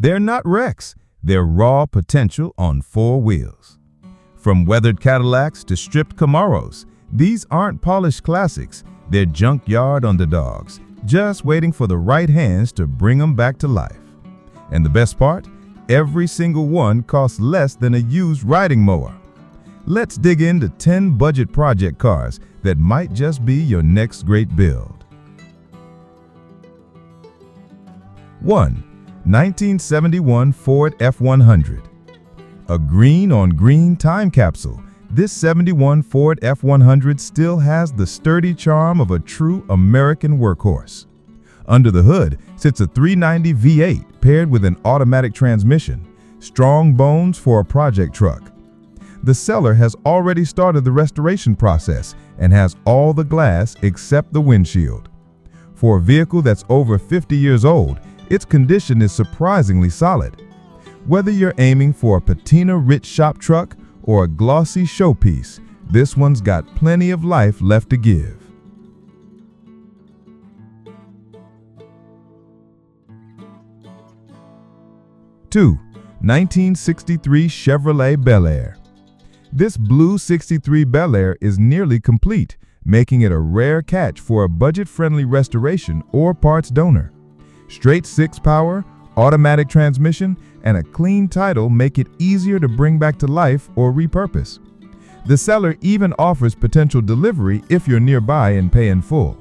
They're not wrecks, they're raw potential on four wheels. From weathered Cadillacs to stripped Camaros, these aren't polished classics, they're junkyard underdogs, just waiting for the right hands to bring them back to life. And the best part? Every single one costs less than a used riding mower. Let's dig into 10 budget project cars that might just be your next great build. 1. 1971 Ford F100. A green-on-green time capsule, this 71 Ford F100 still has the sturdy charm of a true American workhorse. Under the hood sits a 390 V8 paired with an automatic transmission, strong bones for a project truck. The seller has already started the restoration process and has all the glass except the windshield. For a vehicle that's over 50 years old, its condition is surprisingly solid. Whether you're aiming for a patina-rich shop truck or a glossy showpiece, this one's got plenty of life left to give. 2. 1963 Chevrolet Bel Air. This blue 63 Bel Air is nearly complete, making it a rare catch for a budget-friendly restoration or parts donor. Straight 6 power, automatic transmission, and a clean title make it easier to bring back to life or repurpose. The seller even offers potential delivery if you're nearby and pay in full.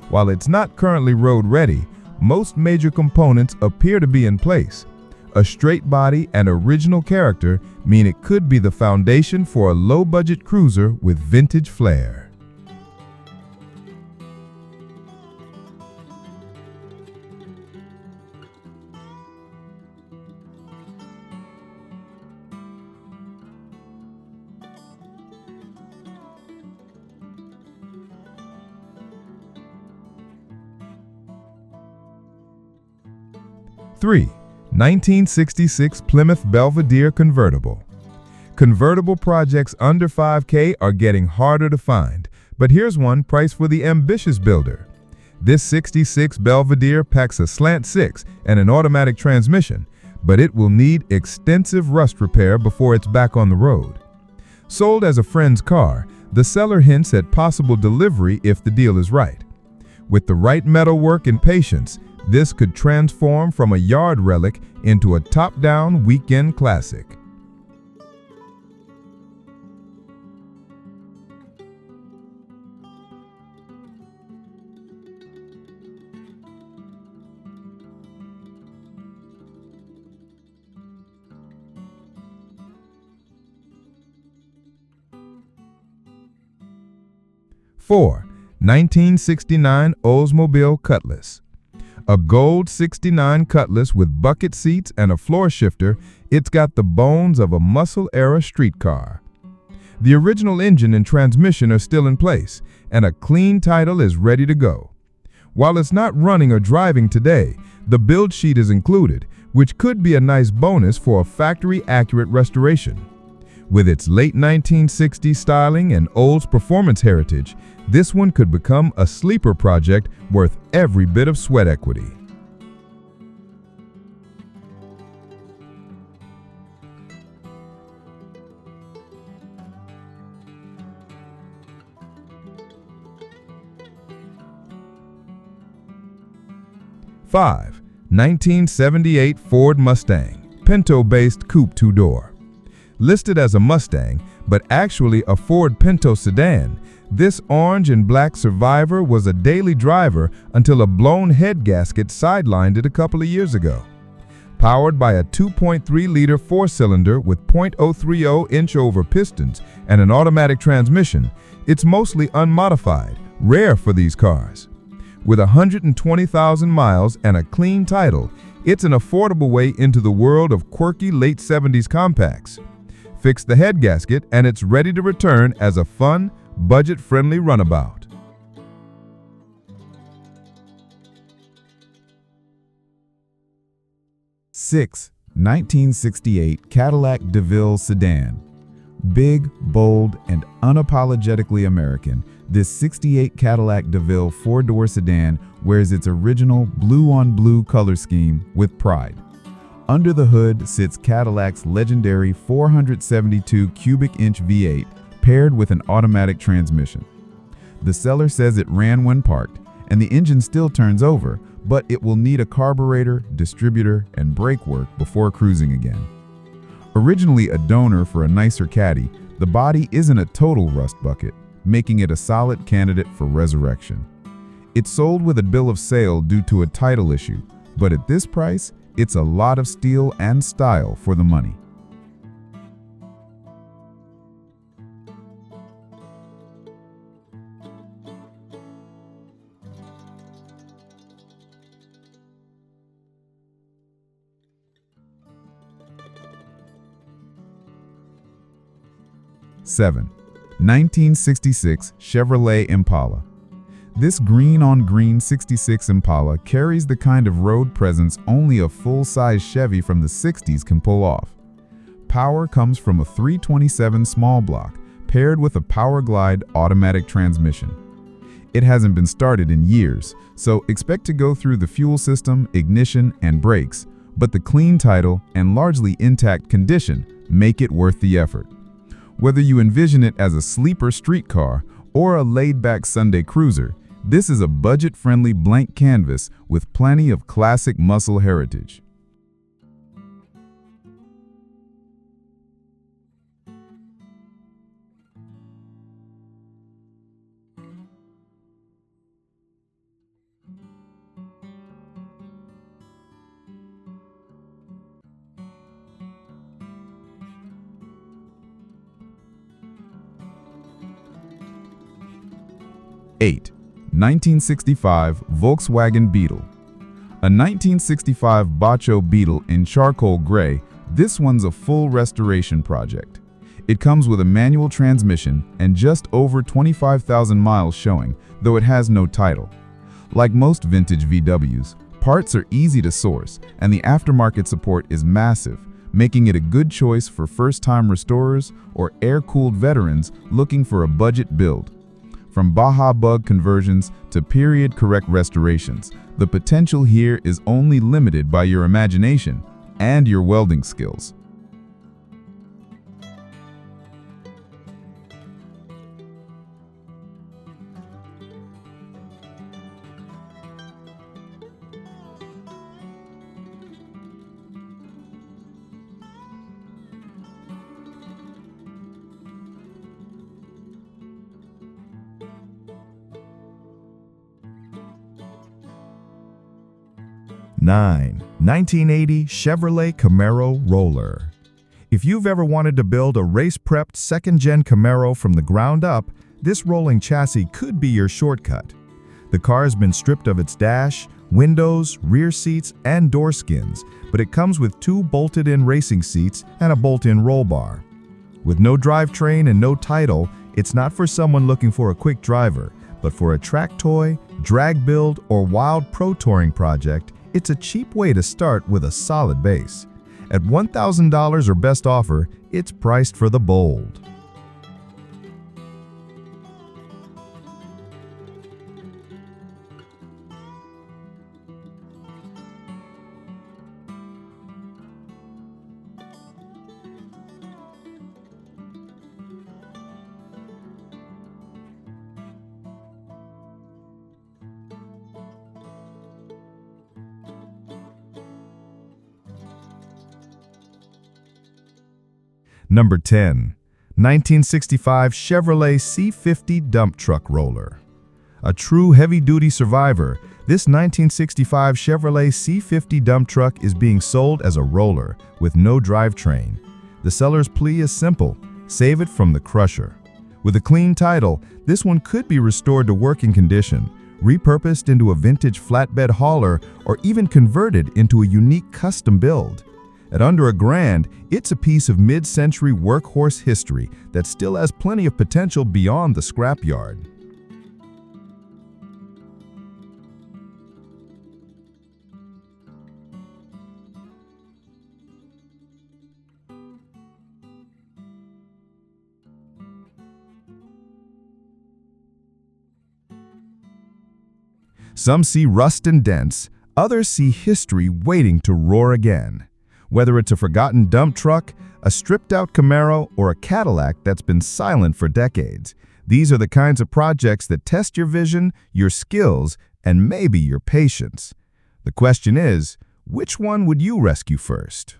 While it's not currently road-ready, most major components appear to be in place. A straight body and original character mean it could be the foundation for a low-budget cruiser with vintage flair. Three. 1966 Plymouth Belvadier Convertible. Convertible projects under $5K are getting harder to find, but here's one priced for the ambitious builder. This 66 Belvadier packs a slant 6 and an automatic transmission, but it will need extensive rust repair before it's back on the road. Sold as a friend's car, the seller hints at possible delivery if the deal is right. With the right metalwork and patience, this could transform from a yard relic into a top-down weekend classic. Four. 1969 Osmobile Cutless. A gold 69 Cutless with bucket seats and a floor shifter, it's got the bones of a muscle-era street car. The original engine and transmission are still in place, and a clean title is ready to go. While it's not running or driving today, the build sheet is included, which could be a nice bonus for a factory-accurate restoration. With its late 1960s styling and Olds performance heritage, this one could become a sleeper project worth every bit of sweat equity. Five. 1978 Ford Mustang, Pinto-based coupe two-door. Listed as a Mustang, but actually a Ford Pinto sedan, this orange and black Survivor was a daily driver until a blown head gasket sidelined it a couple of years ago. Powered by a 2.3-liter four-cylinder with .030 inch-over pistons and an automatic transmission, it's mostly unmodified, rare for these cars. With 120,000 miles and a clean title, it's an affordable way into the world of quirky late 70s compacts. Fix the head gasket and it's ready to return as a fun, budget-friendly runabout. Six. 1968 Cadillac Deville Sedan. Big, bold, and unapologetically American, this 68 Cadillac Deville four-door sedan wears its original blue-on-blue color scheme with pride. Under the hood sits Cadillac's legendary 472 cubic inch V8 paired with an automatic transmission. The seller says it ran when parked, and the engine still turns over, but it will need a carburetor, distributor, and brake work before cruising again. Originally a donor for a nicer Caddy, the body isn't a total rust bucket, making it a solid candidate for resurrection. It's sold with a bill of sale due to a title issue, but at this price, it's a lot of steel and style for the money. Seven, 1966 Chevrolet Impala. This green-on-green 66 Impala carries the kind of road presence only a full-size Chevy from the 60s can pull off. Power comes from a 327 small block paired with a Power Glide automatic transmission. It hasn't been started in years, so expect to go through the fuel system, ignition, and brakes, but the clean title and largely intact condition make it worth the effort. Whether you envision it as a sleeper street car or a laid-back Sunday cruiser, this is a budget-friendly blank canvas with plenty of classic muscle heritage. Eight, 1965 Volkswagen Beetle. A 1965 Bacho Beetle in charcoal gray, this one's a full restoration project. It comes with a manual transmission and just over 25,000 miles showing, though it has no title. Like most vintage VWs, parts are easy to source and the aftermarket support is massive, making it a good choice for first-time restorers or air-cooled veterans looking for a budget build. From Baja bug conversions to period-correct restorations, the potential here is only limited by your imagination and your welding skills. Nine, 1980 Chevrolet Camaro Roller. If you've ever wanted to build a race-prepped second-gen Camaro from the ground up, this rolling chassis could be your shortcut. The car has been stripped of its dash, windows, rear seats, and door skins, but it comes with two bolted-in racing seats and a bolt-in roll bar. With no drivetrain and no title, it's not for someone looking for a quick driver, but for a track toy, drag build, or wild pro touring project. It's a cheap way to start with a solid base. At $1,000 or best offer, it's priced for the bold. Number 10, 1965 Chevrolet C50 Dump Truck Roller. A true heavy-duty survivor, this 1965 Chevrolet C50 dump truck is being sold as a roller with no drivetrain. The seller's plea is simple: save it from the crusher. With a clean title, this one could be restored to working condition, repurposed into a vintage flatbed hauler, or even converted into a unique custom build. At under $1,000, it's a piece of mid-century workhorse history that still has plenty of potential beyond the scrapyard. Some see rust and dents, others see history waiting to roar again. Whether it's a forgotten dump truck, a stripped-out Camaro, or a Cadillac that's been silent for decades, these are the kinds of projects that test your vision, your skills, and maybe your patience. The question is, which one would you rescue first?